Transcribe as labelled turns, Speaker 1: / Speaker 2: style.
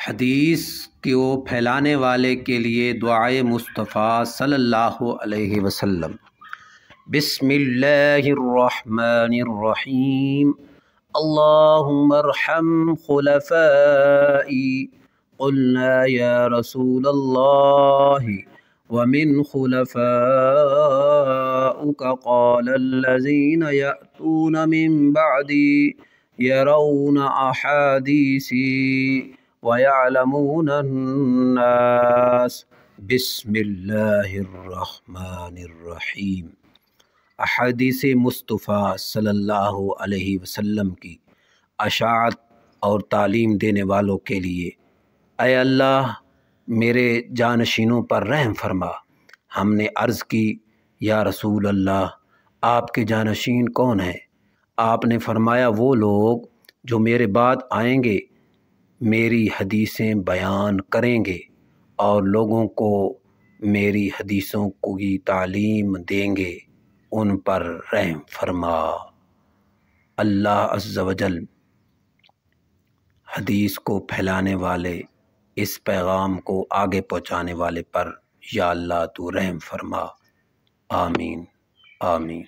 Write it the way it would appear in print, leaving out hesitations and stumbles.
Speaker 1: حدیث کو پھیلانے والے کے لیے دعائے مصطفیٰ صلی اللہ علیہ وسلم۔ بسم اللہ الرحمن الرحیم۔ اللہم ارحم خلفائی قلنا یا رسول اللہ ومن خلفائک قال الذین یأتون من بعدی یرون احادیثی وَيَعْلَمُونَ النَّاسِ۔ بسم اللہ الرحمن الرحیم۔ احادیث مصطفیٰ صلی اللہ علیہ وسلم کی اشاعت اور تعلیم دینے والوں کے لیے، اے اللہ میرے جانشینوں پر رحم فرما۔ ہم نے عرض کی یا رسول اللہ آپ کے جانشین کون ہیں؟ آپ نے فرمایا وہ لوگ جو میرے بعد آئیں گے، میری حدیثیں بیان کریں گے اور لوگوں کو میری حدیثوں کی تعلیم دیں گے، ان پر رحم فرما۔ اللہ عز و جل حدیث کو پھیلانے والے، اس پیغام کو آگے پہنچانے والے پر یا اللہ تو رحم فرما۔ آمین آمین۔